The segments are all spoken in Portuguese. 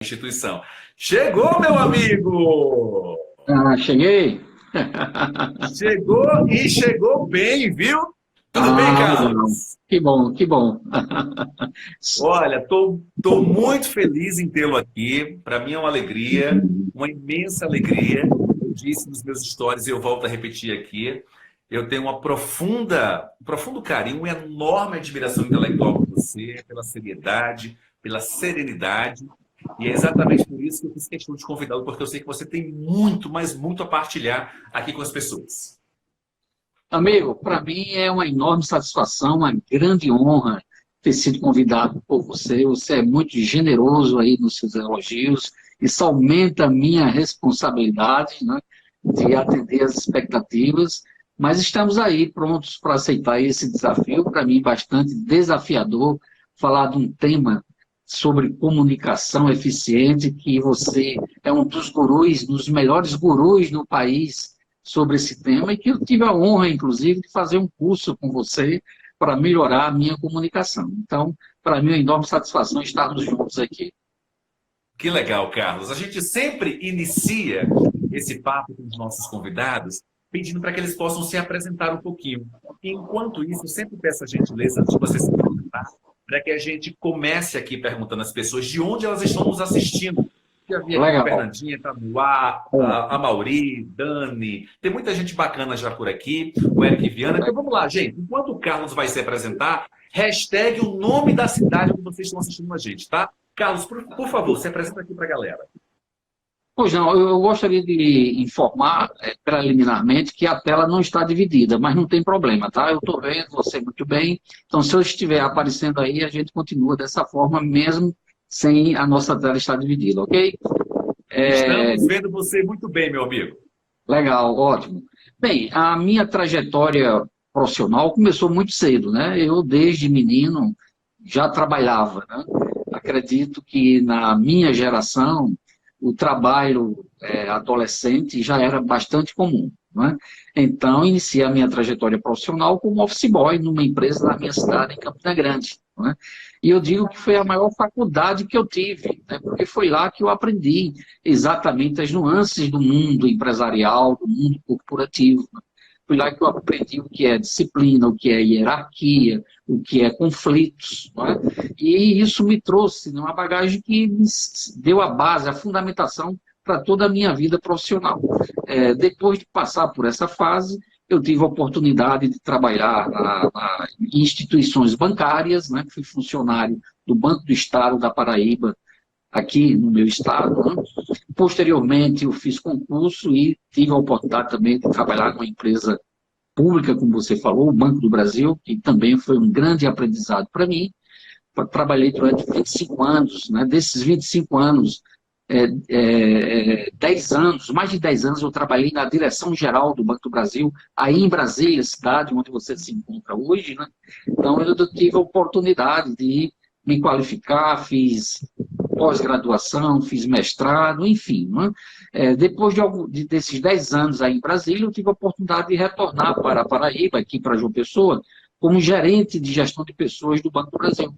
Instituição. Chegou, meu amigo! Ah, cheguei. Chegou e chegou bem, viu? Tudo bem, Ah, legal. Carlos? Que bom, que bom. Olha, tô muito feliz em tê-lo aqui. Para mim é uma alegria, uma imensa alegria. Eu disse nos meus stories e eu volto a repetir aqui. Eu tenho um profundo carinho, uma enorme admiração intelectual por você, pela seriedade, pela serenidade. E é exatamente por isso que eu fiz questão de convidá-lo, porque eu sei que você tem muito, mas muito a partilhar aqui com as pessoas. Amigo, para mim é uma enorme satisfação, uma grande honra ter sido convidado por você. Você é muito generoso aí nos seus elogios. Isso aumenta a minha responsabilidade, né, de atender as expectativas. Mas estamos aí prontos para aceitar esse desafio, para mim bastante desafiador, falar de um tema sobre comunicação eficiente, que você é um dos gurus, dos melhores gurus do país sobre esse tema, e que eu tive a honra, inclusive, de fazer um curso com você para melhorar a minha comunicação. Então, para mim, é uma enorme satisfação estarmos juntos aqui. Que legal, Carlos. A gente sempre inicia esse papo com os nossos convidados pedindo para que eles possam se apresentar um pouquinho. E, enquanto isso, eu sempre peço a gentileza, antes de você se apresentar, para que a gente comece aqui perguntando às pessoas de onde elas estão nos assistindo. Já vi aqui que a Legal. Fernandinha está no ar, a Mauri, Dani, tem muita gente bacana já por aqui, o Eric Viana. Então vamos lá, gente. Enquanto o Carlos vai se apresentar, hashtag o nome da cidade onde vocês estão assistindo a gente, tá? Carlos, por favor, se apresenta aqui para a galera. Pois não, eu gostaria de informar preliminarmente que a tela não está dividida, mas não tem problema, tá? Eu estou vendo você muito bem, então se eu estiver aparecendo aí, a gente continua dessa forma, mesmo sem a nossa tela estar dividida, ok? É, Estamos vendo você muito bem, meu amigo. legal, ótimo. Bem, a minha trajetória profissional começou muito cedo, né? Eu, desde menino, já trabalhava, né? Acredito que na minha geração, o trabalho adolescente já era bastante comum, né? Então, iniciei a minha trajetória profissional como office boy numa empresa da minha cidade, em Campina Grande, né? E eu digo que foi a maior faculdade que eu tive, né? Porque foi lá que eu aprendi exatamente as nuances do mundo empresarial, do mundo corporativo. Foi lá que eu aprendi o que é disciplina, o que é hierarquia, o que é conflitos. Não é? E isso me trouxe uma bagagem que me deu a base, a fundamentação para toda a minha vida profissional. Depois de passar por essa fase, eu tive a oportunidade de trabalhar em instituições bancárias, né? Fui funcionário do Banco do Estado da Paraíba, aqui no meu estado. Né? Posteriormente, eu fiz concurso e tive a oportunidade também de trabalhar numa empresa pública, como você falou, o Banco do Brasil, que também foi um grande aprendizado para mim. Trabalhei durante 25 anos, né? Desses 25 anos, 10 anos, mais de 10 anos eu trabalhei na direção geral do Banco do Brasil, aí em Brasília, cidade onde você se encontra hoje, né? Então eu tive a oportunidade de me qualificar, fiz pós-graduação, fiz mestrado, enfim. Né? Depois desses 10 anos aí em Brasília, eu tive a oportunidade de retornar para a Paraíba, aqui para João Pessoa, como gerente de gestão de pessoas do Banco do Brasil.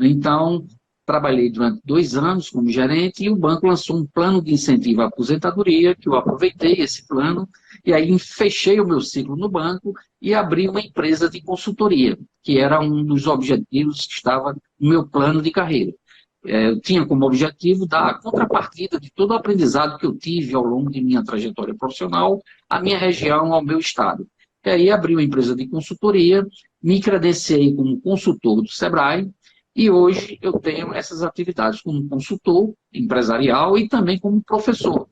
Então, trabalhei durante 2 anos como gerente e o banco lançou um plano de incentivo à aposentadoria, que eu aproveitei esse plano, e aí fechei o meu ciclo no banco e abri uma empresa de consultoria, que era um dos objetivos que estava no meu plano de carreira. Eu tinha como objetivo dar a contrapartida de todo o aprendizado que eu tive ao longo de minha trajetória profissional à minha região, ao meu estado. E aí abri uma empresa de consultoria, me credenciei como consultor do Sebrae, e hoje eu tenho essas atividades como consultor empresarial e também como professor.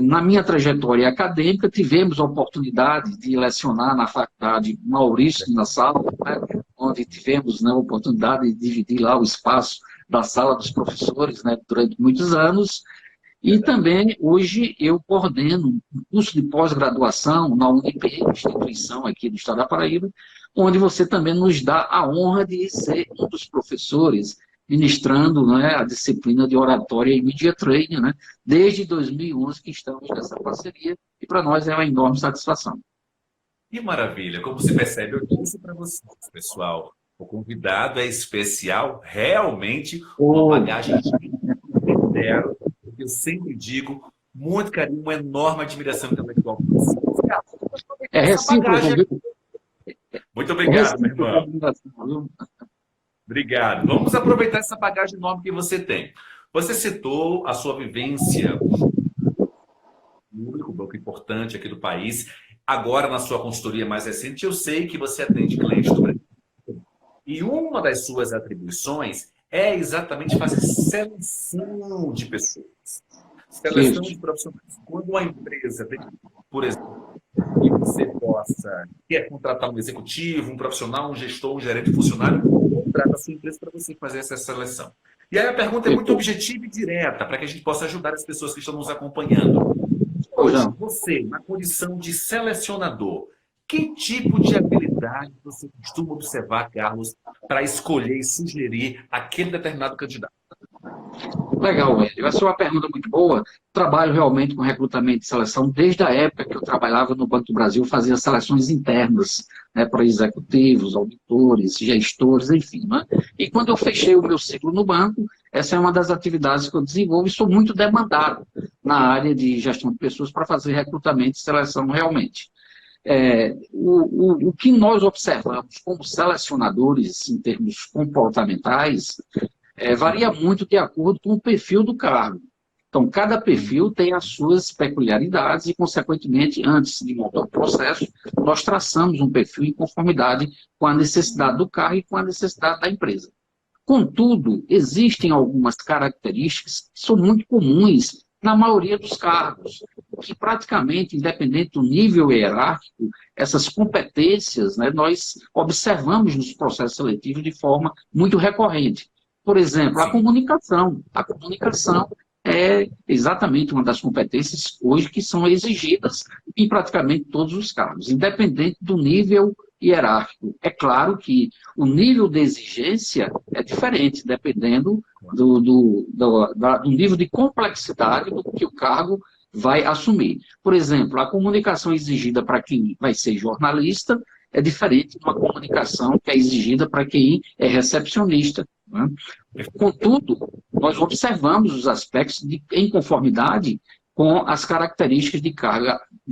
Na minha trajetória acadêmica, tivemos a oportunidade de lecionar na faculdade Maurício de Nassau, né, onde tivemos, né, a oportunidade de dividir lá o espaço da sala dos professores, né, durante muitos anos. E também, hoje, eu coordeno um curso de pós-graduação na UNB, instituição aqui do Estado da Paraíba, onde você também nos dá a honra de ser um dos professores ministrando, né, a disciplina de oratória e media training, né, desde 2011 que estamos nessa parceria, e para nós é uma enorme satisfação. Que maravilha! Como se percebe, eu disse para vocês, pessoal, o convidado é especial, realmente uma Oh, bagagem espero, porque eu sempre digo, muito carinho, uma enorme admiração intelectual por você. Carlos, vamos aproveitar É essa recíproco, bagagem viu? aqui. Muito É obrigado, meu recíproco a irmão. admiração, viu? Obrigado. Vamos aproveitar essa bagagem enorme que você tem. Você citou a sua vivência público, um banco importante aqui do país. Agora, na sua consultoria mais recente, eu sei que você atende clientes do Brasil. E uma das suas atribuições é exatamente fazer seleção de pessoas. Seleção Isso. de profissionais. Quando uma empresa tem, por exemplo, que você quer contratar um executivo, um profissional, um gestor, um gerente, um funcionário, contrata a sua empresa para você fazer essa seleção. E aí a pergunta é muito Perfeito. objetiva e direta, para que a gente possa ajudar as pessoas que estão nos acompanhando. Pois Hoje, não. você, na condição de selecionador, que tipo de habilidade você costuma observar, Carlos, para escolher e sugerir aquele determinado candidato? Legal, Wendy. Essa é uma pergunta muito boa. Trabalho realmente com recrutamento e seleção desde a época que eu trabalhava no Banco do Brasil, fazia seleções internas, né, para executivos, auditores, gestores, enfim. Né? E quando eu fechei o meu ciclo no banco, essa é uma das atividades que eu desenvolvo e sou muito demandado na área de gestão de pessoas para fazer recrutamento e seleção realmente. O que nós observamos como selecionadores em termos comportamentais varia muito de acordo com o perfil do cargo. Então, cada perfil tem as suas peculiaridades e, consequentemente, antes de montar o processo, nós traçamos um perfil em conformidade com a necessidade do cargo e com a necessidade da empresa. Contudo, existem algumas características que são muito comuns na maioria dos cargos, que praticamente, independente do nível hierárquico, essas competências, né, nós observamos nos processos seletivos de forma muito recorrente. Por exemplo, a Sim. comunicação. A comunicação é exatamente uma das competências hoje que são exigidas em praticamente todos os cargos, independente do nível hierárquico. É claro que o nível de exigência é diferente, dependendo do nível de complexidade do que o cargo vai assumir. Por exemplo, a comunicação exigida para quem vai ser jornalista é diferente de uma comunicação que é exigida para quem é recepcionista. Né? Contudo, nós observamos os aspectos em conformidade com as características de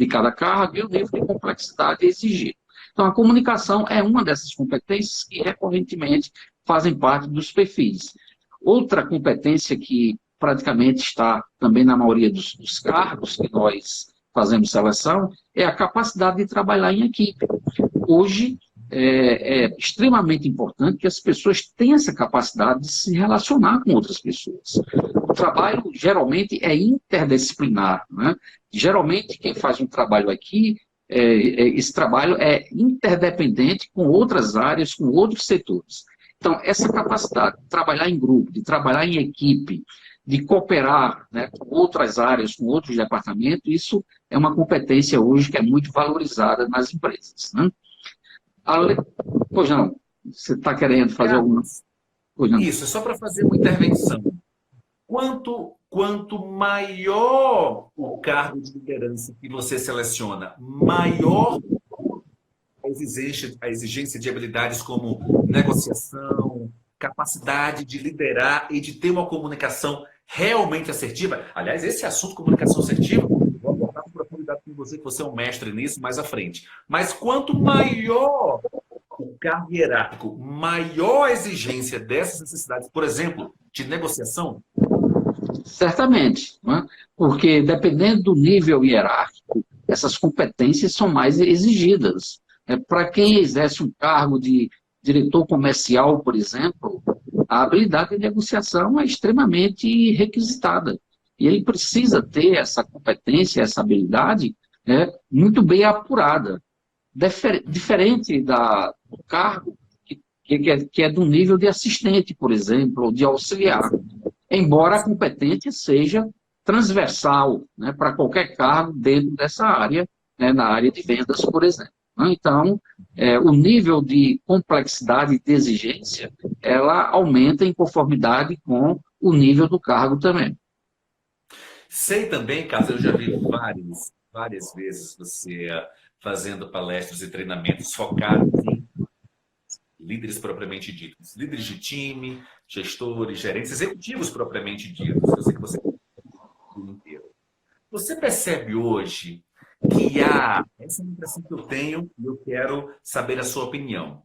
cada cargo e o nível de complexidade exigido. Então, a comunicação é uma dessas competências que recorrentemente fazem parte dos perfis. Outra competência que praticamente está também na maioria dos cargos que nós fazemos seleção é a capacidade de trabalhar em equipe. Hoje, é extremamente importante que as pessoas tenham essa capacidade de se relacionar com outras pessoas. O trabalho, geralmente, é interdisciplinar. Né? Geralmente, quem faz um trabalho aqui, esse trabalho é interdependente com outras áreas, com outros setores. Então, essa capacidade de trabalhar em grupo, de trabalhar em equipe, de cooperar, né, com outras áreas, com outros departamentos, isso é uma competência hoje que é muito valorizada nas empresas. Né? Ale... Pois não, você está querendo fazer alguma Carlos, coisa? Não. isso, é só para fazer uma intervenção. Quanto maior o cargo de liderança que você seleciona, maior a exigência de habilidades como negociação, capacidade de liderar e de ter uma comunicação realmente assertiva. Aliás, esse assunto, comunicação assertiva, vou abordar com profundidade com você, que você é um mestre nisso mais à frente. Mas quanto maior o cargo hierárquico, maior a exigência dessas necessidades, por exemplo, de negociação. Certamente, né? Porque dependendo do nível hierárquico, essas competências são mais exigidas. Para quem exerce um cargo de diretor comercial, por exemplo, a habilidade de negociação é extremamente requisitada. E ele precisa ter essa competência, essa habilidade, né, muito bem apurada. Diferente do cargo que é do nível de assistente, por exemplo, ou de auxiliar. Embora a competência seja transversal, né, para qualquer cargo dentro dessa área, né, na área de vendas, por exemplo. Então, o nível de complexidade e de exigência, ela aumenta em conformidade com o nível do cargo também. Sei também, Carlos, eu já vi várias vezes você fazendo palestras e treinamentos focados em líderes propriamente ditos, líderes de time, gestores, gerentes, executivos propriamente ditos. Eu sei que você é o inteiro. Você percebe hoje que há, essa é a impressão que eu tenho e eu quero saber a sua opinião,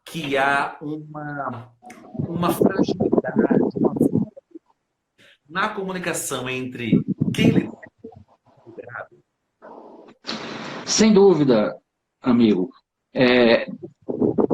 que há uma fragilidade, na comunicação entre quem lidera e o liderado? Sem dúvida, amigo. É,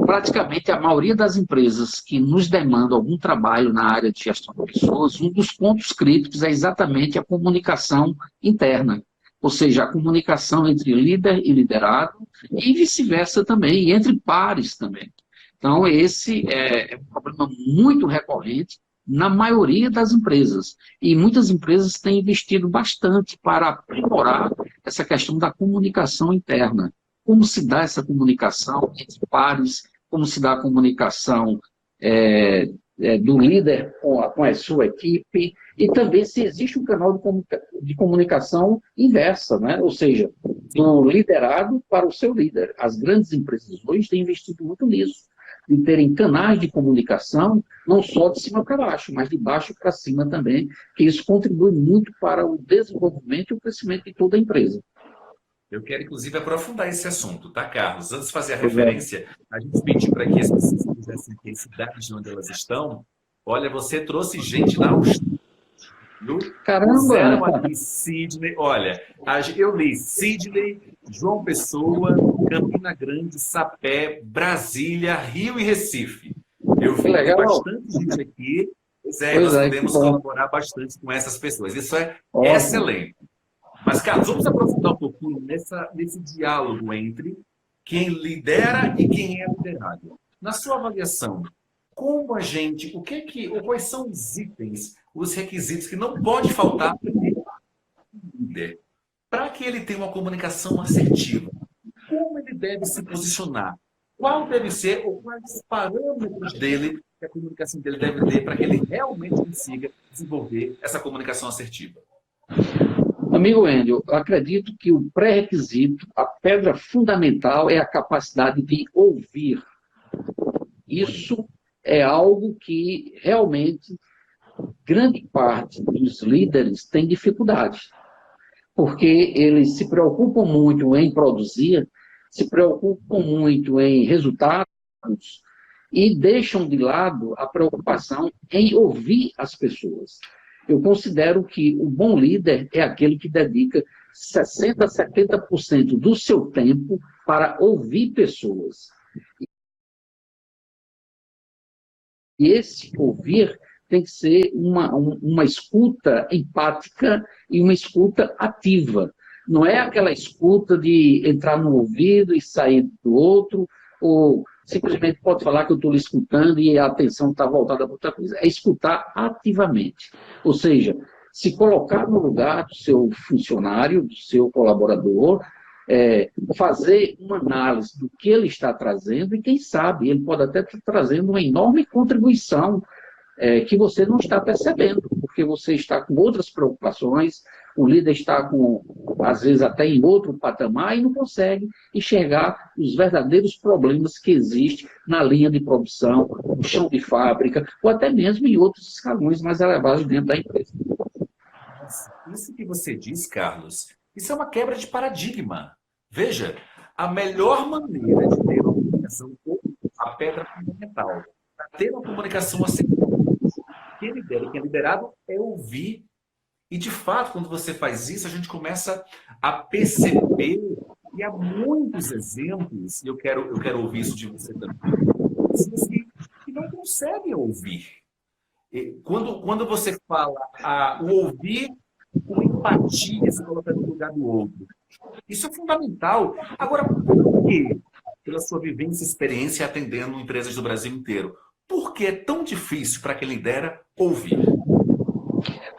praticamente a maioria das empresas que nos demandam algum trabalho na área de gestão de pessoas, um dos pontos críticos é exatamente a comunicação interna, ou seja, a comunicação entre líder e liderado, e vice-versa também, e entre pares também. Então, esse é um problema muito recorrente na maioria das empresas, e muitas empresas têm investido bastante para aprimorar essa questão da comunicação interna. Como se dá essa comunicação entre pares, como se dá a comunicação do líder com a sua equipe, e também se existe um canal de comunicação inversa, né? Ou seja, do liderado para o seu líder. As grandes empresas hoje têm investido muito nisso, de terem canais de comunicação, não só de cima para baixo, mas de baixo para cima também, que isso contribui muito para o desenvolvimento e o crescimento de toda a empresa. Eu quero, inclusive, aprofundar esse assunto, tá, Carlos? Antes de fazer a referência, a gente pediu para que as pessoas fizessem a cidade de onde elas estão. Olha, você trouxe gente da Austrália. Caramba! Puseram aqui Sydney. Olha, eu li Sydney, João Pessoa, Campina Grande, Sapé, Brasília, Rio e Recife. Eu vi que tem bastante gente aqui. Pois nós podemos colaborar bastante com essas pessoas. Isso é excelente. Mas, Carlos, vamos aprofundar um pouquinho nesse diálogo entre quem lidera e quem é liderado. Na sua avaliação, como a gente, quais são os itens, os requisitos que não pode faltar para ele líder, para que ele tenha uma comunicação assertiva? Como ele deve se posicionar? Qual deve ser, ou quais os parâmetros dele, que a comunicação dele deve ter para que ele realmente consiga desenvolver essa comunicação assertiva? Amigo Wendel, eu acredito que o pré-requisito, a pedra fundamental é a capacidade de ouvir. Isso é algo que realmente grande parte dos líderes tem dificuldade, porque eles se preocupam muito em produzir, se preocupam muito em resultados e deixam de lado a preocupação em ouvir as pessoas. Eu considero que o bom líder é aquele que dedica 60% a 70% do seu tempo para ouvir pessoas. E esse ouvir tem que ser uma escuta empática e uma escuta ativa. Não é aquela escuta de entrar no ouvido e sair do outro, ou simplesmente pode falar que eu estou lhe escutando e a atenção está voltada para outra coisa. É escutar ativamente. Ou seja, se colocar no lugar do seu funcionário, do seu colaborador, fazer uma análise do que ele está trazendo e, quem sabe, ele pode até estar trazendo uma enorme contribuição que você não está percebendo, porque você está com outras preocupações, o líder está às vezes até em outro patamar e não consegue enxergar os verdadeiros problemas que existem na linha de produção, no chão de fábrica, ou até mesmo em outros escalões mais elevados dentro da empresa. Isso que você diz, Carlos, isso é uma quebra de paradigma. Veja, a melhor maneira de ter uma comunicação, a pedra fundamental, para ter uma comunicação assertiva, quem lidera e quem é liderado é ouvir. E, de fato, quando você faz isso, a gente começa a perceber, e há muitos exemplos, e eu quero ouvir isso de você também, pessoas que não conseguem ouvir. E quando você fala o ouvir com empatia, se colocando no lugar do outro, isso é fundamental. Agora, por quê? Pela sua vivência e experiência atendendo empresas do Brasil inteiro, por que é tão difícil para quem lidera ouvir?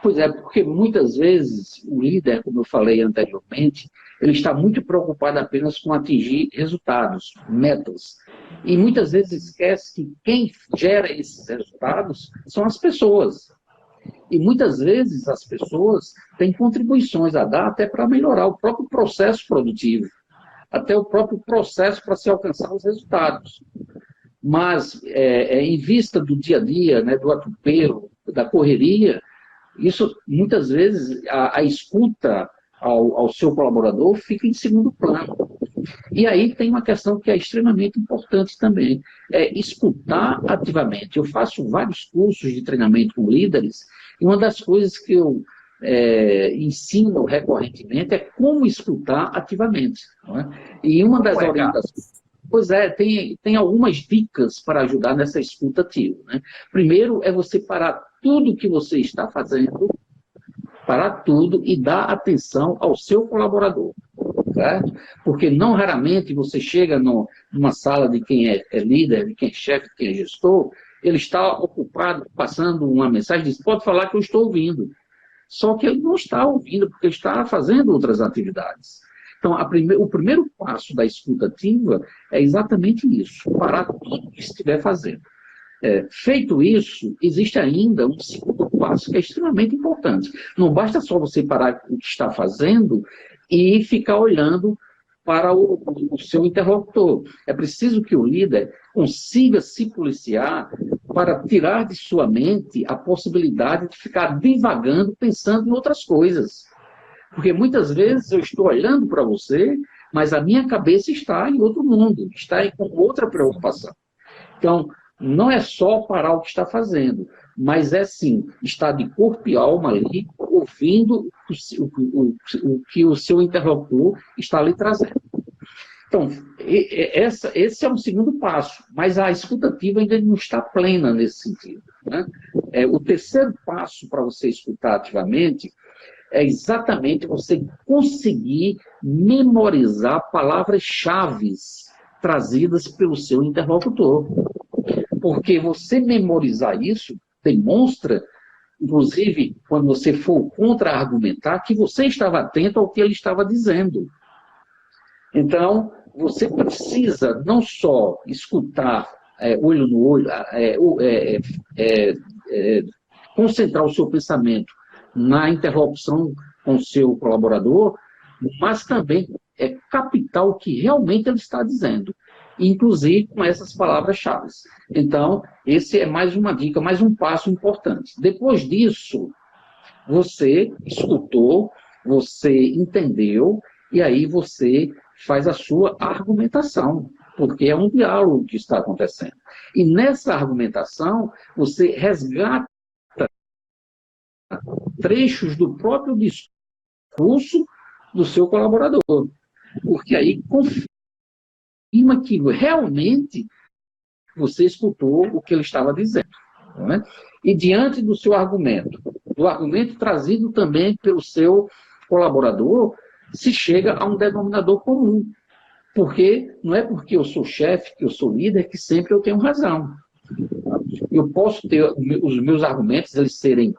Pois é, porque muitas vezes o líder, como eu falei anteriormente, ele está muito preocupado apenas com atingir resultados, metas. E muitas vezes esquece que quem gera esses resultados são as pessoas. E muitas vezes as pessoas têm contribuições a dar até para melhorar o próprio processo produtivo, até o próprio processo para se alcançar os resultados. mas em vista do dia a dia, né, do atropelo, da correria, isso muitas vezes a escuta ao seu colaborador fica em segundo plano. E aí tem uma questão que é extremamente importante também, é escutar ativamente. Eu faço vários cursos de treinamento com líderes, e uma das coisas que eu ensino recorrentemente é como escutar ativamente. Não é? E uma das orientações... Pois é, tem algumas dicas para ajudar nessa escuta ativa. Né? Primeiro é você parar tudo o que você está fazendo, parar tudo e dar atenção ao seu colaborador. Certo? Porque não raramente você chega numa sala de quem é líder, de quem é chefe, de quem é gestor, ele está ocupado passando uma mensagem, diz, pode falar que eu estou ouvindo. Só que ele não está ouvindo, porque está fazendo outras atividades. Então, o primeiro passo da escuta ativa é exatamente isso, parar tudo que estiver fazendo. Feito isso, existe ainda um segundo passo que é extremamente importante. Não basta só você parar o que está fazendo e ficar olhando para o seu interlocutor. É preciso que o líder consiga se policiar para tirar de sua mente a possibilidade de ficar divagando, pensando em outras coisas. Porque muitas vezes eu estou olhando para você, mas a minha cabeça está em outro mundo, está com outra preocupação. Então, não é só parar o que está fazendo, mas é sim, estar de corpo e alma ali, ouvindo o que o seu interlocutor está lhe trazendo. Então, esse é um segundo passo, mas a escutativa ainda não está plena nesse sentido. Né? O terceiro passo para você escutar ativamente é exatamente você conseguir memorizar palavras-chave trazidas pelo seu interlocutor. Porque você memorizar isso demonstra, inclusive, quando você for contra-argumentar, que você estava atento ao que ele estava dizendo. Então, você precisa não só escutar olho no olho, concentrar o seu pensamento na interlocução com o seu colaborador, mas também captar o que realmente ele está dizendo, inclusive com essas palavras-chave. Então, esse é mais uma dica, mais um passo importante. Depois disso, você escutou, você entendeu, e aí você faz a sua argumentação, porque é um diálogo que está acontecendo. E nessa argumentação, você resgata trechos do próprio discurso do seu colaborador, porque aí confirma que realmente você escutou o que ele estava dizendo. Não é? E diante do seu argumento, do argumento trazido também pelo seu colaborador, se chega a um denominador comum. Porque não é porque eu sou chefe, que eu sou líder, que sempre eu tenho razão. Eu posso ter os meus argumentos, eles serem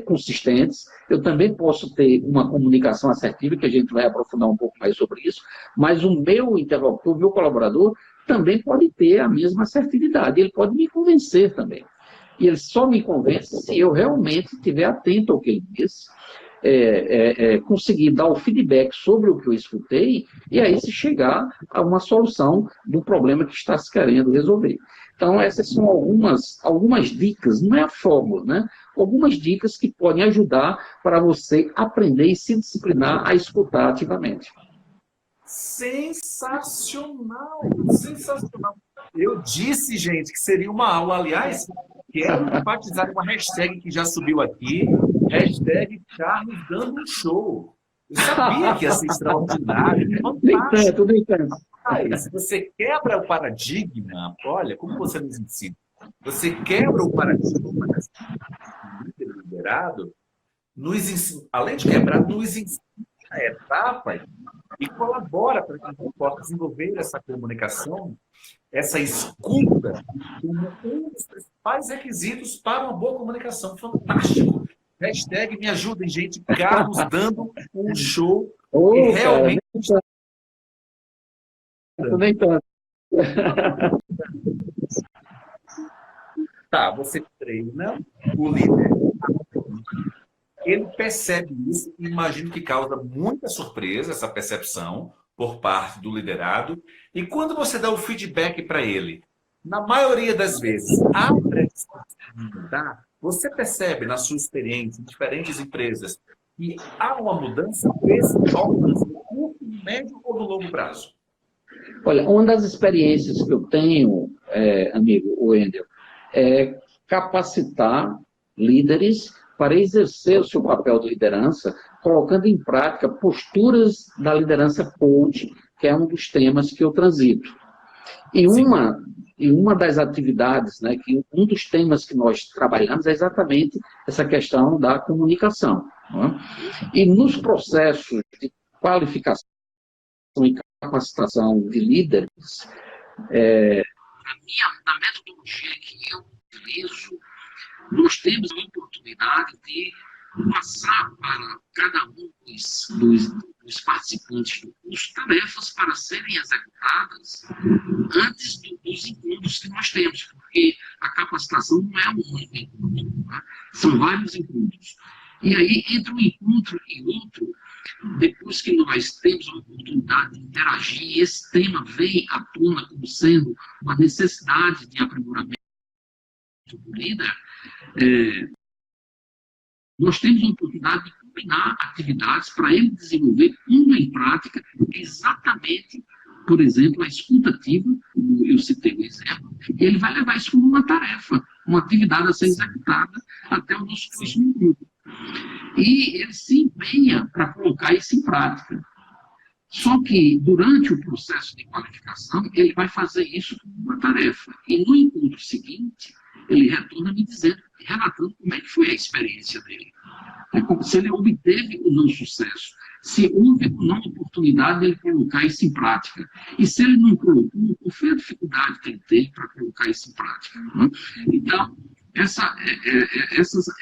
consistentes, eu também posso ter uma comunicação assertiva, que a gente vai aprofundar um pouco mais sobre isso, mas o meu interlocutor, o meu colaborador, também pode ter a mesma assertividade, ele pode me convencer também. E ele só me convence se eu realmente estiver atento ao que ele diz, conseguir dar o feedback sobre o que eu escutei, e aí se chegar a uma solução do problema que está se querendo resolver. Então, essas são algumas dicas, não é a fórmula, né? Algumas dicas que podem ajudar para você aprender e se disciplinar a escutar ativamente. Sensacional! Sensacional! Eu disse, gente, que seria uma aula. Aliás, quero enfatizar uma hashtag que já subiu aqui, hashtag Carlos dando um show. Eu sabia que ia ser extraordinário, fantástico. Nem tanto. Mas você quebra o paradigma, olha, como você nos ensina. Você quebra o paradigma desse líder liderado, além de quebrar, nos ensina etapas e colabora para que a gente possa desenvolver essa comunicação, essa escuta, como um dos principais requisitos para uma boa comunicação. Fantástico! Hashtag me ajudem, gente. Carlos dando um show que realmente... Nem tanto. Tá, você treina o líder. Ele percebe isso e imagino que causa muita surpresa essa percepção por parte do liderado. E quando você dá o feedback para ele, na maioria das vezes, há predisposição de mudar? Você percebe na sua experiência em diferentes empresas que há uma mudança desse alcance no curto, no médio ou no longo prazo? Olha, uma das experiências que eu tenho, amigo Wendel, é capacitar líderes para exercer o seu papel de liderança, colocando em prática posturas da liderança coach, que é um dos temas que eu transito. E Sim, uma das atividades, né, que um dos temas que nós trabalhamos é exatamente essa questão da comunicação. Não é? E nos processos de qualificação e capacitação de líderes, na metodologia que eu utilizo, nós temos a oportunidade de passar para cada um dos participantes do curso tarefas para serem executadas antes dos encontros que nós temos, porque a capacitação não é um único encontro, tá? São vários encontros. E aí, entre um encontro e outro, depois que nós temos a oportunidade de interagir, esse tema vem à tona como sendo uma necessidade de aprimoramento do líder, nós temos a oportunidade de combinar atividades para ele desenvolver uma em prática exatamente, por exemplo, a escutativa, como eu citei o exemplo, e ele vai levar isso como uma tarefa, uma atividade a ser executada até o nosso próximo grupo. E ele se empenha para colocar isso em prática. Só que, durante o processo de qualificação, ele vai fazer isso como uma tarefa. E no encontro seguinte, ele retorna me dizendo, relatando como é que foi a experiência dele. É como se ele obteve ou não sucesso. Se houve ou não oportunidade de ele colocar isso em prática. E se ele não colocou, qual foi a dificuldade que ele teve para colocar isso em prática? Né? Então, essa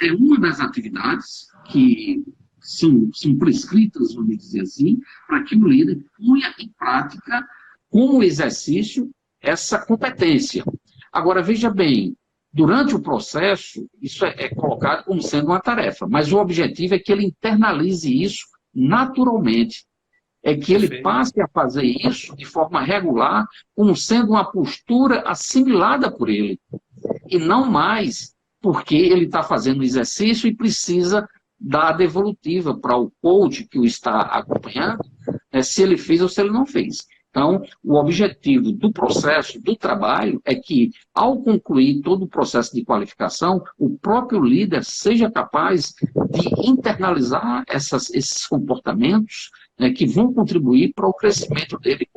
é uma das atividades que são prescritas, vamos dizer assim, para que o líder ponha em prática, como exercício, essa competência. Agora, veja bem, durante o processo, isso é colocado como sendo uma tarefa, mas o objetivo é que ele internalize isso naturalmente, é que ele passe a fazer isso de forma regular, como sendo uma postura assimilada por ele, e não mais porque ele está fazendo exercício e precisa dar a devolutiva para o coach que o está acompanhando, se ele fez ou se ele não fez. Então, o objetivo do processo, do trabalho, é que, ao concluir todo o processo de qualificação, o próprio líder seja capaz de internalizar esses comportamentos, né, que vão contribuir para o crescimento dele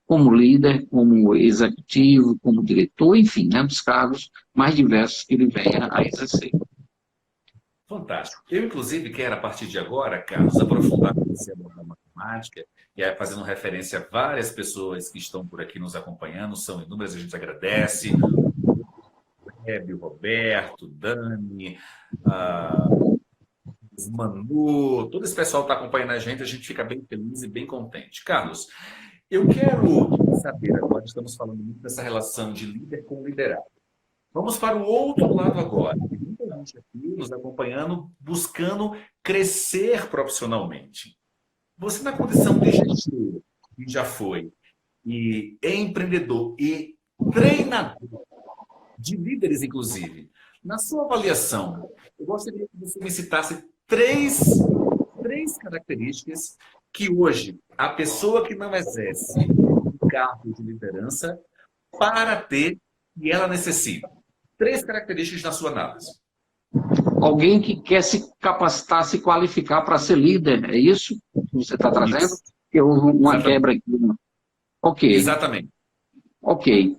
como líder, como executivo, como diretor, enfim, né, dos cargos mais diversos que ele venha a exercer. Fantástico. Eu, inclusive, quero, a partir de agora, Carlos, aprofundar esse amor da matemática, e aí fazendo referência a várias pessoas que estão por aqui nos acompanhando, são inúmeras, a gente agradece. O Roberto, Dani, Manu, todo esse pessoal que está acompanhando a gente fica bem feliz e bem contente. Carlos, eu quero saber, agora estamos falando muito dessa relação de líder com liderado. Vamos para o outro lado agora. Tem muita gente aqui nos acompanhando, buscando crescer profissionalmente. Você, na condição de gestor, que já foi, e empreendedor e treinador de líderes, inclusive, na sua avaliação, eu gostaria que você me citasse três características que hoje a pessoa que não exerce um cargo de liderança para ter e ela necessita. 3 características na sua análise. Alguém que quer se capacitar, se qualificar para ser líder, é isso que você está trazendo? Houve uma quebra aqui. Ok. Exatamente. Ok.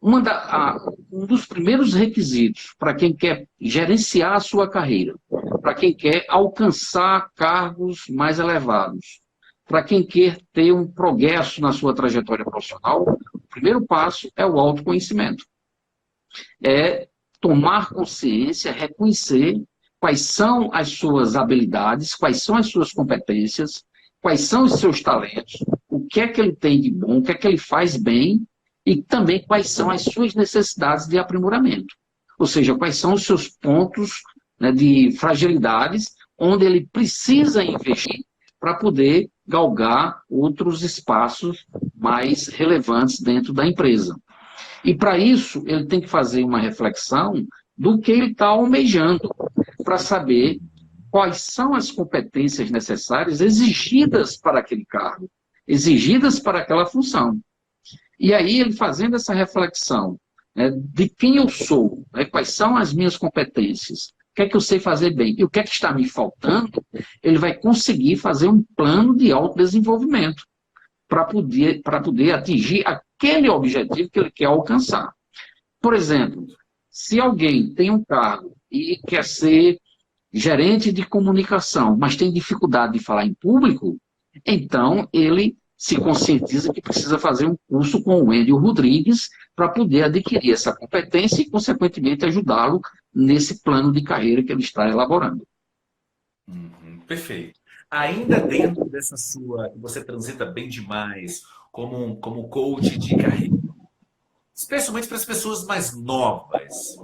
Um dos primeiros requisitos para quem quer gerenciar a sua carreira, para quem quer alcançar cargos mais elevados, para quem quer ter um progresso na sua trajetória profissional, o primeiro passo é o autoconhecimento. É tomar consciência, reconhecer quais são as suas habilidades, quais são as suas competências, quais são os seus talentos, o que é que ele tem de bom, o que é que ele faz bem, e também quais são as suas necessidades de aprimoramento. Ou seja, quais são os seus pontos, né, de fragilidades, onde ele precisa investir para poder galgar outros espaços mais relevantes dentro da empresa. E para isso, ele tem que fazer uma reflexão do que ele está almejando, para saber quais são as competências necessárias exigidas para aquele cargo, exigidas para aquela função. E aí, ele fazendo essa reflexão, né, de quem eu sou, né, quais são as minhas competências, o que é que eu sei fazer bem e o que é que está me faltando, ele vai conseguir fazer um plano de autodesenvolvimento para poder atingir aquele objetivo que ele quer alcançar. Por exemplo, se alguém tem um cargo e quer ser gerente de comunicação, mas tem dificuldade de falar em público, então ele se conscientiza que precisa fazer um curso com o Wendel Rodrigues para poder adquirir essa competência e, consequentemente, ajudá-lo nesse plano de carreira que ele está elaborando. Perfeito. Ainda dentro dessa sua, que você transita bem demais como coach de carreira, especialmente para as pessoas mais novas.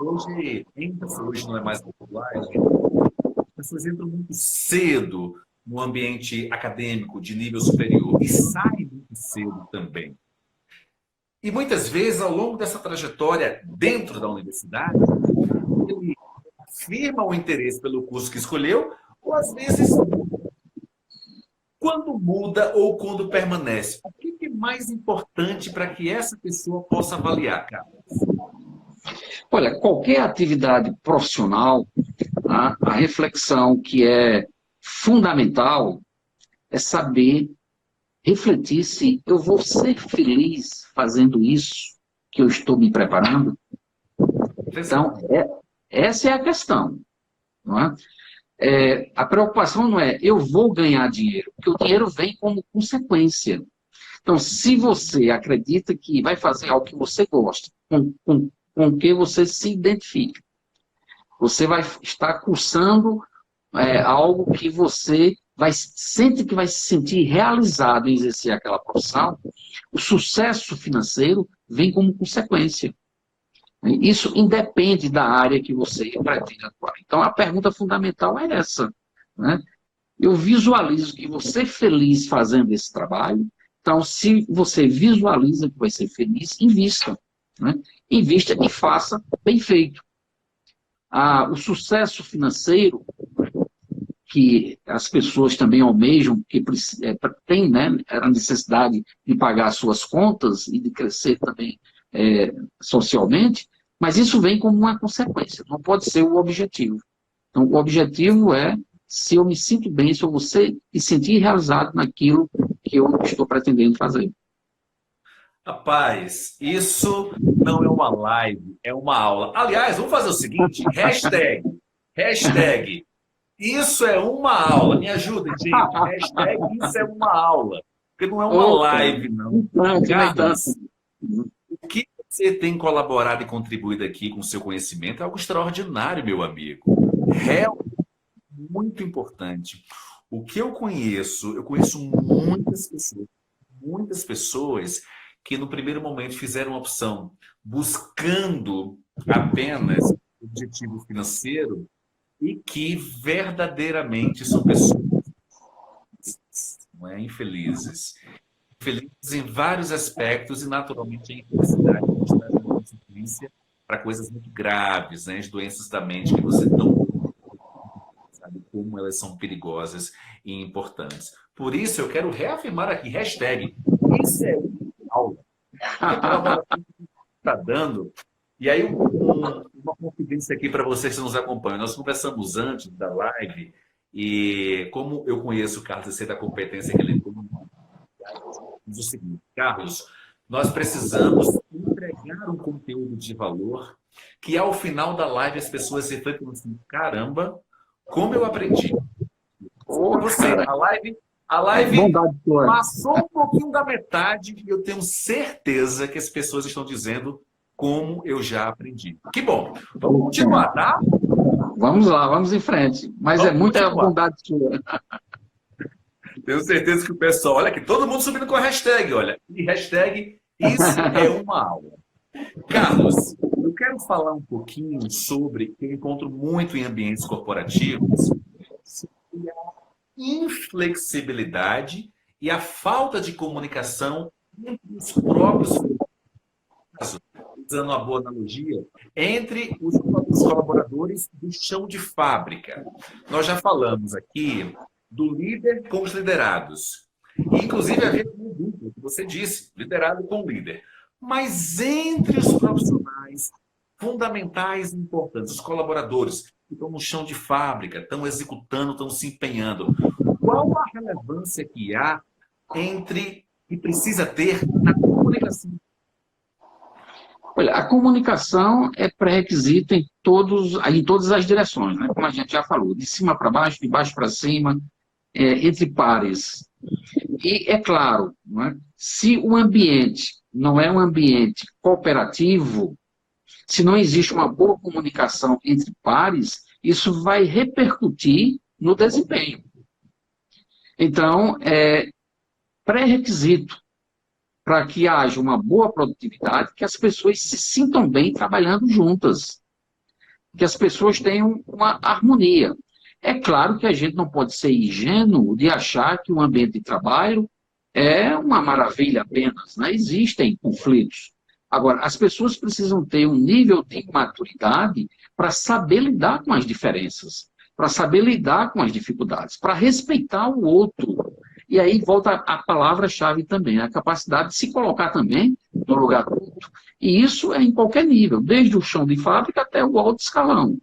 Hoje não é mais popular, as pessoas entram muito cedo no ambiente acadêmico de nível superior e saem muito cedo também. E muitas vezes, ao longo dessa trajetória dentro da universidade, ele afirma o interesse pelo curso que escolheu, ou às vezes, quando muda ou quando permanece. O que é mais importante para que essa pessoa possa avaliar, Carlos? Olha, qualquer atividade profissional, a reflexão que é fundamental é saber refletir se eu vou ser feliz fazendo isso que eu estou me preparando. Então, essa é a questão. Não é? A preocupação não é eu vou ganhar dinheiro, porque o dinheiro vem como consequência. Então, se você acredita que vai fazer algo que você gosta, com o que você se identifica, você vai estar cursando algo que você sente que vai se sentir realizado em exercer aquela profissão, o sucesso financeiro vem como consequência. Isso independe da área que você pretende atuar. Então, a pergunta fundamental é essa. Né? Eu visualizo que vou ser feliz fazendo esse trabalho. Então, se você visualiza que vai ser feliz, invista. Né? Invista e faça bem feito. O sucesso financeiro que as pessoas também almejam, que tem, né, a necessidade de pagar as suas contas e de crescer também socialmente, mas isso vem como uma consequência, não pode ser o objetivo. Então, o objetivo é se eu me sinto bem, se eu vou me sentir realizado naquilo que eu estou pretendendo fazer. Rapaz, isso não é uma live, é uma aula. Aliás, vamos fazer o seguinte, hashtag, isso é uma aula. Me ajuda, gente. Hashtag isso é uma aula. Porque não é uma live, não. Carlos, o que você tem colaborado e contribuído aqui com o seu conhecimento é algo extraordinário, meu amigo. Realmente muito importante. O que eu conheço muitas pessoas que no primeiro momento fizeram uma opção buscando apenas objetivo financeiro e que verdadeiramente são pessoas não é, infelizes. Felizes em vários aspectos e, naturalmente, a infelicidade pode trazer uma consequência para coisas muito graves, né? De doenças da mente que você não sabe como elas são perigosas e importantes. Por isso, eu quero reafirmar aqui, hashtag, isso é uma aula. Que colaboração que está dando. E aí, uma confidência aqui para vocês que nos acompanham. Nós conversamos antes da live e como eu conheço o Carlos e sei da competência que ele tem, diz o seguinte, Carlos, nós precisamos entregar um conteúdo de valor que ao final da live as pessoas refletam assim, caramba, como eu aprendi. Você, a live passou um pouquinho da metade e eu tenho certeza que as pessoas estão dizendo como eu já aprendi. Que bom. Vamos continuar, tá? Vamos lá, vamos em frente. Mas vamos muita continuar. Bondade sua. Tenho certeza que o pessoal, olha aqui, todo mundo subindo com a hashtag, olha. E hashtag, isso é uma aula. Carlos, eu quero falar um pouquinho sobre, que eu encontro muito em ambientes corporativos, sobre a inflexibilidade e a falta de comunicação entre os próprios usando uma boa analogia, entre os colaboradores do chão de fábrica. Nós já falamos aqui do líder com os liderados. E, inclusive, havia um duplo, que você disse, liderado com líder. Mas entre os profissionais fundamentais e importantes, os colaboradores que estão no chão de fábrica, estão executando, estão se empenhando, qual a relevância que há entre e precisa ter na comunicação? Olha, a comunicação é pré-requisito em todas as direções, né? Como a gente já falou, de cima para baixo, de baixo para cima, entre pares. E é claro, não é? Se o ambiente não é um ambiente cooperativo, se não existe uma boa comunicação entre pares, isso vai repercutir no desempenho. Então, é pré-requisito para que haja uma boa produtividade, que as pessoas se sintam bem trabalhando juntas, que as pessoas tenham uma harmonia. É claro que a gente não pode ser ingênuo de achar que o ambiente de trabalho é uma maravilha apenas, né? Existem conflitos. Agora, as pessoas precisam ter um nível de maturidade para saber lidar com as diferenças, para saber lidar com as dificuldades, para respeitar o outro. E aí volta a palavra-chave também, a capacidade de se colocar também no lugar do outro. E isso é em qualquer nível, desde o chão de fábrica até o alto escalão.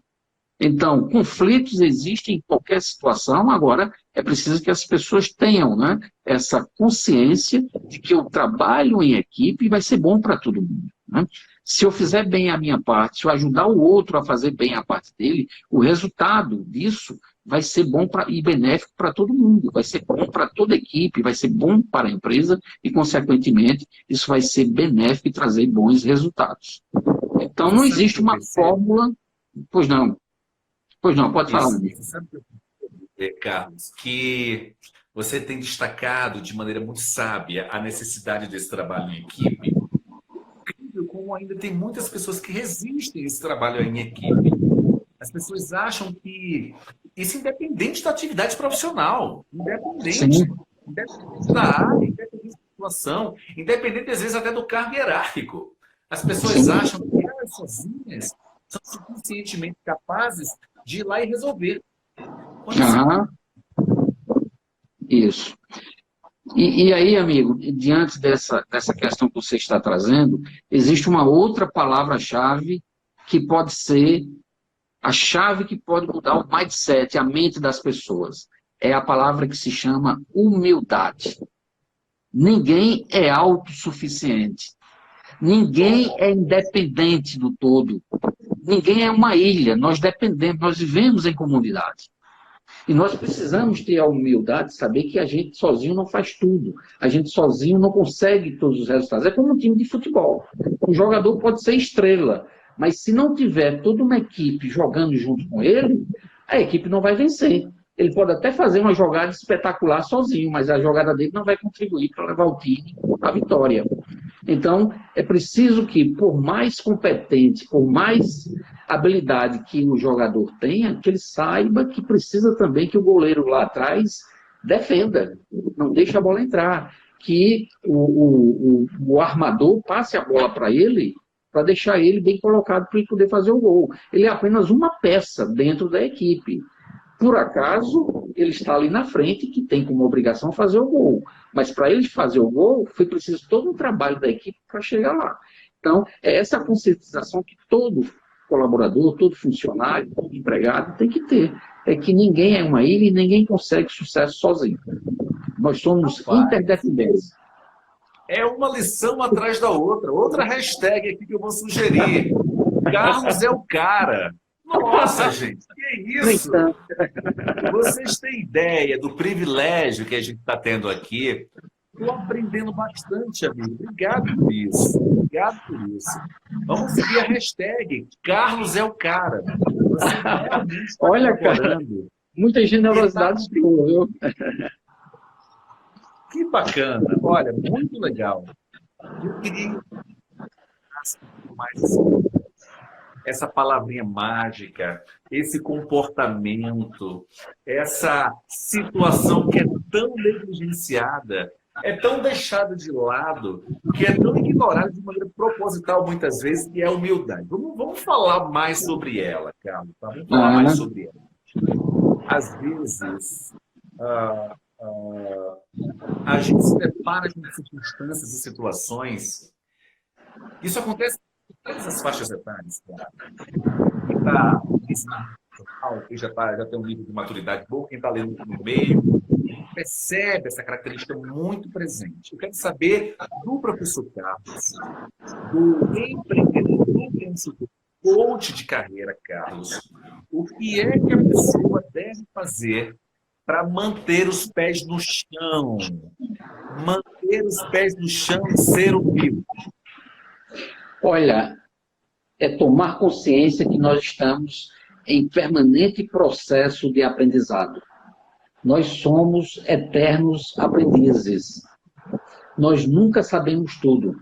Então, conflitos existem em qualquer situação, agora é preciso que as pessoas tenham, né, essa consciência de que o trabalho em equipe vai ser bom para todo mundo. Né? Se eu fizer bem a minha parte, se eu ajudar o outro a fazer bem a parte dele, o resultado disso vai ser bom e benéfico para todo mundo, vai ser bom para toda a equipe, vai ser bom para a empresa e, consequentemente, isso vai ser benéfico e trazer bons resultados. Então, não existe uma fórmula... Pois não. Pois não, pode falar. Você sabe que Carlos, que você tem destacado de maneira muito sábia a necessidade desse trabalho em equipe, como ainda tem muitas pessoas que resistem a esse trabalho em equipe. As pessoas acham que isso é independente da atividade profissional, independente da área, independente da situação, independente, às vezes, até do cargo hierárquico. As pessoas acham que elas sozinhas são suficientemente capazes de ir lá e resolver. Isso. E aí, amigo, diante dessa questão que você está trazendo, existe uma outra palavra-chave que pode ser a chave que pode mudar o mindset, a mente das pessoas. É a palavra que se chama humildade. Ninguém é autossuficiente. Ninguém é independente do todo. Ninguém é uma ilha. Nós dependemos, nós vivemos em comunidade. E nós precisamos ter a humildade de saber que a gente sozinho não faz tudo. A gente sozinho não consegue todos os resultados. É como um time de futebol. Um jogador pode ser estrela, mas se não tiver toda uma equipe jogando junto com ele, a equipe não vai vencer. Ele pode até fazer uma jogada espetacular sozinho, mas a jogada dele não vai contribuir para levar o time à vitória. Então, é preciso que, por mais competente, por mais habilidade que o jogador tenha, que ele saiba que precisa também que o goleiro lá atrás defenda, não deixe a bola entrar, que o armador passe a bola para ele, para deixar ele bem colocado para ele poder fazer o gol. Ele é apenas uma peça dentro da equipe. Por acaso, ele está ali na frente, que tem como obrigação fazer o gol. Mas para ele fazer o gol, foi preciso todo um trabalho da equipe para chegar lá. Então, é essa conscientização que todo colaborador, todo funcionário, todo empregado tem que ter. É que ninguém é uma ilha e ninguém consegue sucesso sozinho. Nós somos interdependentes. É uma lição atrás da outra. Outra hashtag aqui que eu vou sugerir. Carlos é o cara. Nossa, gente, que isso? Vocês têm ideia do privilégio que a gente está tendo aqui? Estou aprendendo bastante, amigo. Obrigado por isso. Obrigado por isso. Vamos seguir a hashtag Carlos é o cara. Você realmente está Olha, cara, muita generosidade sua, viu? Que bacana. Olha, muito legal. Eu queria mais essa palavrinha mágica, esse comportamento, essa situação que é tão negligenciada, é tão deixado de lado, que é tão ignorado de maneira proposital muitas vezes, que é a humildade. Vamos falar mais sobre ela, Carlos, tá? Vamos falar Ah, mais sobre ela. Às vezes, ah, ah, a gente se depara com circunstâncias e situações. Isso acontece em todas as faixas etárias, claro. Quem está quem já tem um nível de maturidade bom, quem está ali no meio, percebe essa característica muito presente. Eu quero saber do professor Carlos, do empreendedor, do consultor, coach de carreira, Carlos, o que é que a pessoa deve fazer para manter os pés no chão? Manter os pés no chão e ser humilde. olha, é tomar consciência que nós estamos em permanente processo de aprendizado. Nós somos eternos aprendizes. Nós nunca sabemos tudo.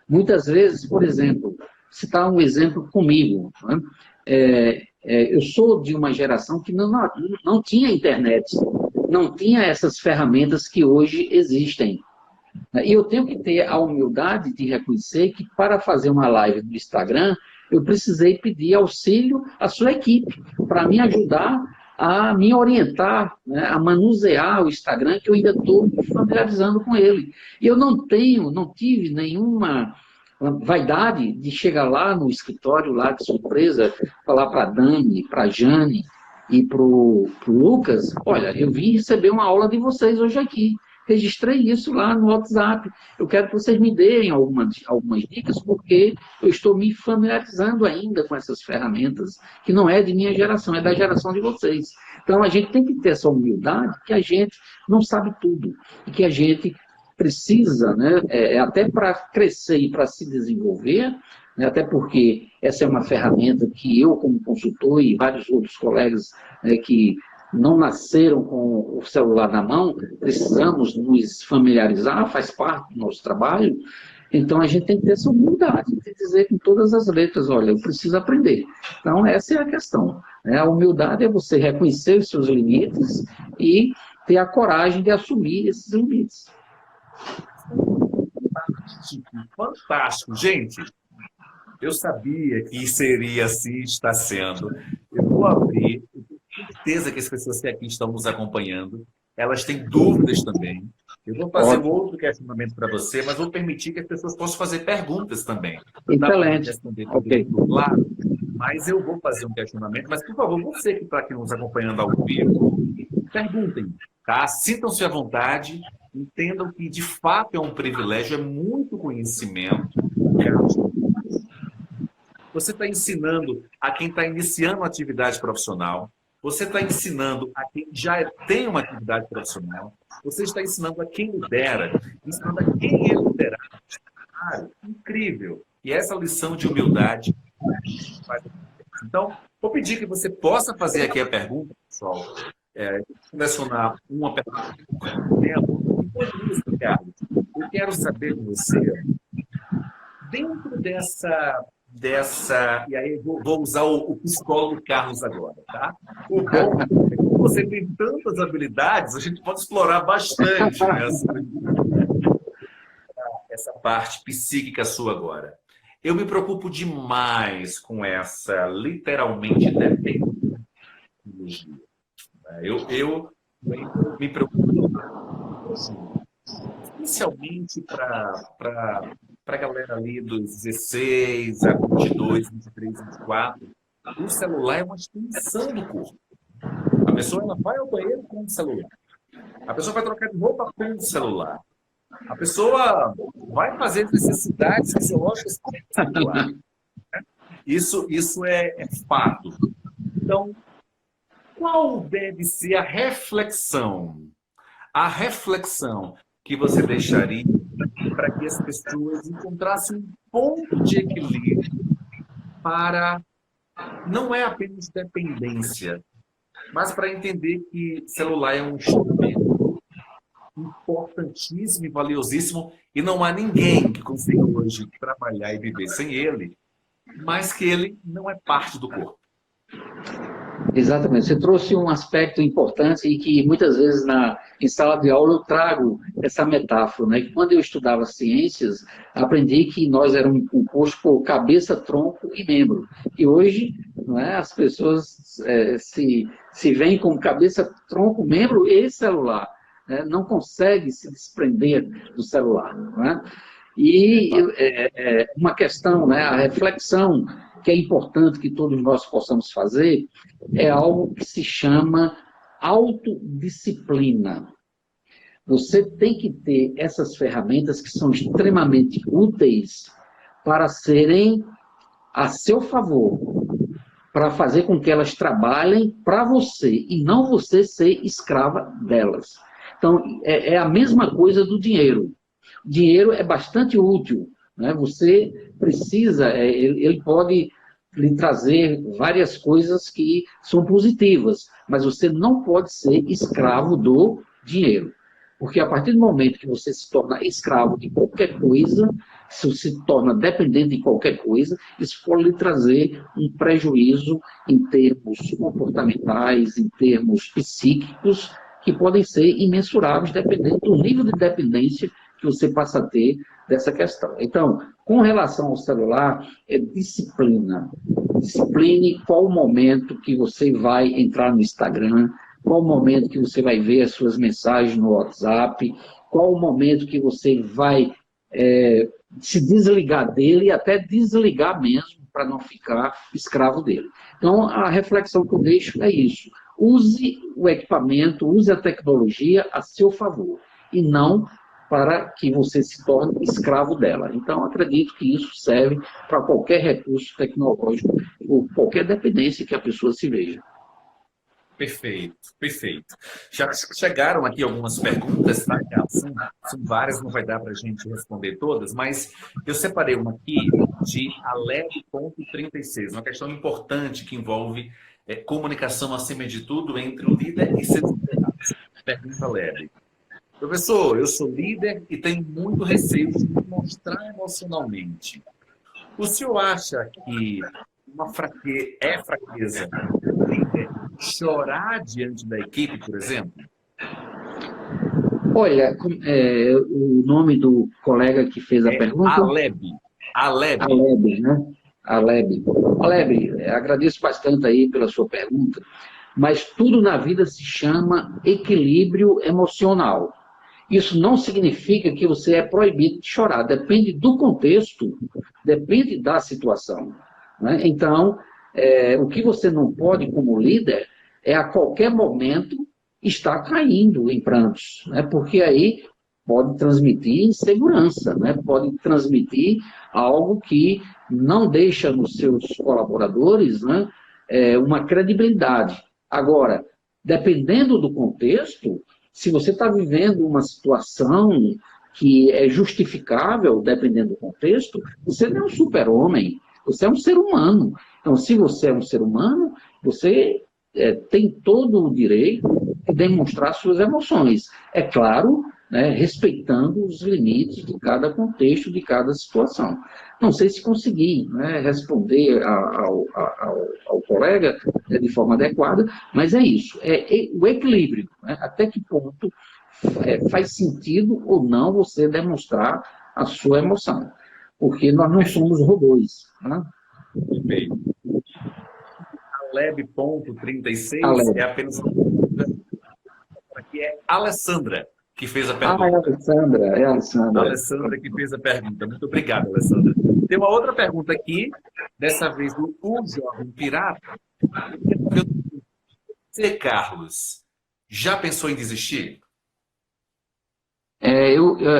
Muitas vezes, por exemplo, citar um exemplo comigo, né? Eu sou de uma geração que não tinha internet, não tinha essas ferramentas que hoje existem. E eu tenho que ter a humildade de reconhecer que para fazer uma live no Instagram, eu precisei pedir auxílio à sua equipe para me ajudar a me orientar, né, a manusear o Instagram, que eu ainda estou me familiarizando com ele. E eu não tive nenhuma vaidade de chegar lá no escritório, lá de surpresa, falar para a Dani, para a Jane e para o Lucas, olha, eu vim receber uma aula de vocês hoje aqui. Registrei isso lá no WhatsApp. Eu quero que vocês me deem algumas dicas, porque eu estou me familiarizando ainda com essas ferramentas, que não é de minha geração, é da geração de vocês. Então, a gente tem que ter essa humildade, que a gente não sabe tudo, e que a gente precisa, né, até para crescer e para se desenvolver, né, até porque essa é uma ferramenta que eu, como consultor, e vários outros colegas que não nasceram com o celular na mão, precisamos nos familiarizar, faz parte do nosso trabalho. Então, a gente tem que ter essa humildade de dizer com todas as letras, olha, eu preciso aprender. Então, essa é a questão, né? A humildade é você reconhecer os seus limites e ter a coragem de assumir esses limites. Fantástico. Gente, eu sabia que seria assim, está sendo. Eu vou abrir, eu tenho certeza que as pessoas que aqui estão nos acompanhando, elas têm dúvidas também. Eu vou fazer um outro questionamento para você, mas vou permitir que as pessoas possam fazer perguntas também. Não dá para responder tudo, claro, mas eu vou fazer um questionamento. Mas, por favor, você que está aqui nos acompanhando ao vivo, perguntem, tá? Sintam-se à vontade, entendam que, de fato, é um privilégio, é muito conhecimento. Você está ensinando a quem está iniciando uma atividade profissional, você está ensinando a quem já tem uma atividade profissional, você está ensinando a quem lidera, ensinando a quem é liderado. Incrível! E essa lição de humildade faz a diferença. Então, vou pedir que você possa fazer aqui a pergunta, pessoal. Selecionar uma pergunta por tempo. Enquanto isso, Carlos, eu quero saber de você, dentro e aí vou usar o psicólogo Carlos agora, tá? O bom é que você tem tantas habilidades, a gente pode explorar bastante essa parte psíquica sua agora. Eu me preocupo demais com essa, literalmente, dependência. Eu me preocupo, especialmente para a galera ali dos 16 a 22, 23, 24, o celular é uma extensão do corpo. A pessoa ela vai ao banheiro com o celular. A pessoa vai trocar de roupa com o celular. A pessoa vai fazer as necessidades fisiológicas com o celular. Isso é fato. Então, qual deve ser a reflexão? A reflexão que você deixaria para que as pessoas encontrassem um ponto de equilíbrio para, não é apenas dependência, mas para entender que celular é um instrumento importantíssimo e valiosíssimo e não há ninguém que consiga hoje trabalhar e viver sem ele, mas que ele não é parte do corpo. Exatamente. Você trouxe um aspecto importante e que muitas vezes em sala de aula eu trago essa metáfora, né? Quando eu estudava ciências, aprendi que nós éramos compostos por cabeça, tronco e membro. E hoje, não é, as pessoas se veem como cabeça, tronco, membro e celular, né? Não consegue se desprender do celular, não é? E uma questão, né, a reflexão que é importante que todos nós possamos fazer é algo que se chama autodisciplina. Você tem que ter essas ferramentas que são extremamente úteis para serem a seu favor, para fazer com que elas trabalhem para você e não você ser escrava delas. Então, é a mesma coisa do dinheiro. O dinheiro é bastante útil, né? Você precisa, ele pode lhe trazer várias coisas que são positivas, mas você não pode ser escravo do dinheiro. Porque a partir do momento que você se torna escravo de qualquer coisa, se torna dependente de qualquer coisa, isso pode lhe trazer um prejuízo em termos comportamentais, em termos psíquicos, que podem ser imensuráveis, dependendo do nível de dependência que você passa a ter dessa questão. Então, com relação ao celular, é disciplina. Discipline qual o momento que você vai entrar no Instagram, qual o momento que você vai ver as suas mensagens no WhatsApp, qual o momento que você vai se desligar dele e até desligar mesmo, para não ficar escravo dele. Então, a reflexão que eu deixo é isso. Use o equipamento, use a tecnologia a seu favor, e não para que você se torne escravo dela. Então, acredito que isso serve para qualquer recurso tecnológico ou qualquer dependência que a pessoa se veja. Perfeito, perfeito. Já chegaram aqui algumas perguntas, tá? São várias, não vai dar para a gente responder todas, mas eu separei uma aqui de Aleb.36, uma questão importante que envolve comunicação acima de tudo entre o líder e seus liderados. Pergunta Aleb. Professor, eu sou líder e tenho muito receio de me mostrar emocionalmente. O senhor acha que é fraqueza do líder chorar diante da equipe, por exemplo? Olha, o nome do colega que fez a pergunta? Aleb. Aleb, né? Aleb. Aleb, agradeço bastante aí pela sua pergunta, mas tudo na vida se chama equilíbrio emocional. Isso não significa que você é proibido de chorar, depende do contexto, depende da situação, né? Então, o que você não pode, como líder, é a qualquer momento estar caindo em prantos, né? Porque aí pode transmitir insegurança, né? Pode transmitir algo que não deixa nos seus colaboradores, né, uma credibilidade. Agora, dependendo do contexto, se você está vivendo uma situação que é justificável, dependendo do contexto, você não é um super-homem, você é um ser humano. Então, se você é um ser humano, você tem todo o direito de demonstrar suas emoções. É claro, né, respeitando os limites de cada contexto, de cada situação. Não sei se consegui, né, responder ao colega de forma adequada, mas é isso, o equilíbrio, né, até que ponto faz sentido ou não você demonstrar a sua emoção, porque nós não somos robôs. Né? Perfeito. Aleb.36 Aleb. é apenas uma pergunta. Aqui é Alessandra que fez a pergunta. É a Alessandra. Alessandra que fez a pergunta. Muito obrigado, Alessandra. Tem uma outra pergunta aqui, dessa vez do Jovem Pirata. Você, Carlos, já pensou em desistir?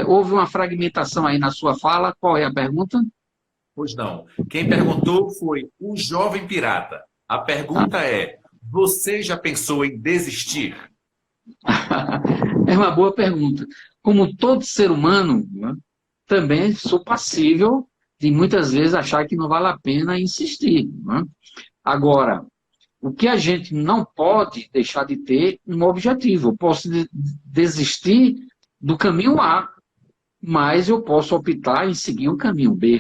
Houve uma fragmentação aí na sua fala. Qual é a pergunta? Pois não. Quem perguntou foi o Jovem Pirata. A pergunta é, você já pensou em desistir? É uma boa pergunta. Como todo ser humano, né, também sou passível de muitas vezes achar que não vale a pena insistir. Né? Agora, o que a gente não pode deixar de ter um objetivo. Eu posso desistir do caminho A, mas eu posso optar em seguir o caminho B.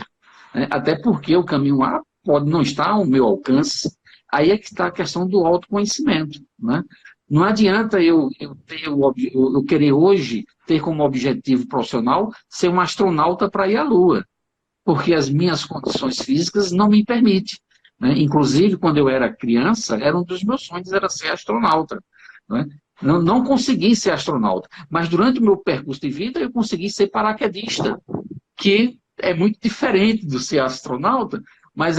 Né? Até porque o caminho A pode não estar ao meu alcance, Aí é que está a questão do autoconhecimento, né? Não adianta eu querer hoje ter como objetivo profissional ser um astronauta para ir à Lua, porque as minhas condições físicas não me permitem, né? Inclusive, quando eu era criança, era um dos meus sonhos era ser astronauta, né? Não consegui ser astronauta, mas durante o meu percurso de vida eu consegui ser paraquedista, que é muito diferente do ser astronauta, mas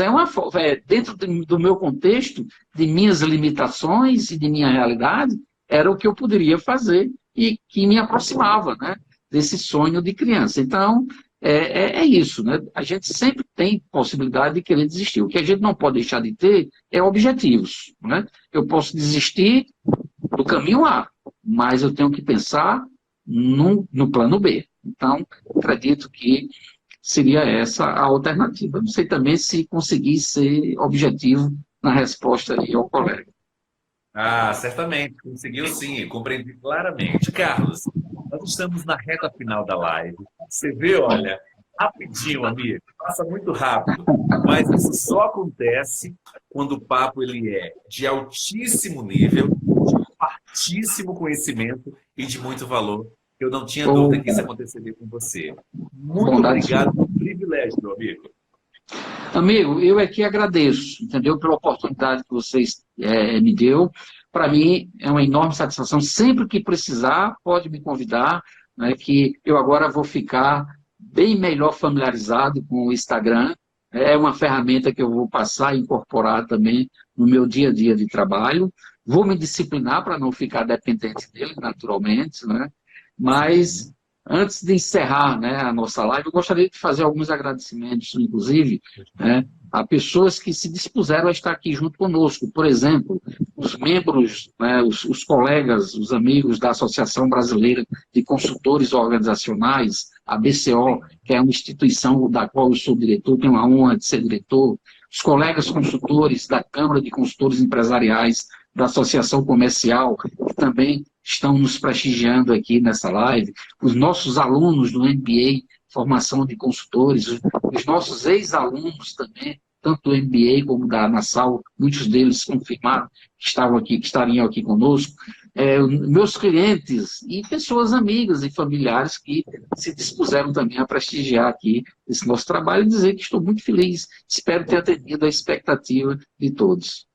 dentro do meu contexto, de minhas limitações e de minha realidade, era o que eu poderia fazer e que me aproximava, né, desse sonho de criança. Então, é isso, né? A gente sempre tem possibilidade de querer desistir. O que a gente não pode deixar de ter é objetivos, né? Eu posso desistir do caminho A, mas eu tenho que pensar no plano B. Então, acredito que seria essa a alternativa. Não sei também se consegui ser objetivo na resposta aí ao colega. Ah, certamente, conseguiu sim, compreendi claramente. Carlos, nós estamos na reta final da live. Você vê, olha, rapidinho, amigo, passa muito rápido, mas isso só acontece quando o papo ele é de altíssimo nível, de altíssimo conhecimento e de muito valor. Eu não tinha dúvida que isso aconteceria com você. Muito Bondade obrigado sua. pelo privilégio, meu amigo. Amigo, eu aqui agradeço, entendeu, pela oportunidade que vocês me deu. Para mim é uma enorme satisfação. Sempre que precisar, pode me convidar, né, que eu agora vou ficar bem melhor familiarizado com o Instagram. É uma ferramenta que eu vou passar a incorporar também no meu dia a dia de trabalho. Vou me disciplinar para não ficar dependente dele, naturalmente, né? Mas antes de encerrar, né, a nossa live, eu gostaria de fazer alguns agradecimentos, inclusive, né, a pessoas que se dispuseram a estar aqui junto conosco. Por exemplo, os membros, né, os colegas, os amigos da Associação Brasileira de Consultores Organizacionais, a BCO, que é uma instituição da qual eu sou diretor, tenho a honra de ser diretor, os colegas consultores da Câmara de Consultores Empresariais, da Associação Comercial, que também estão nos prestigiando aqui nessa live, os nossos alunos do MBA, formação de consultores, os nossos ex-alunos também, tanto do MBA como da Nassau, muitos deles confirmaram que estavam aqui, que estariam aqui conosco, meus clientes e pessoas amigas e familiares que se dispuseram também a prestigiar aqui esse nosso trabalho e dizer que estou muito feliz, espero ter atendido a expectativa de todos.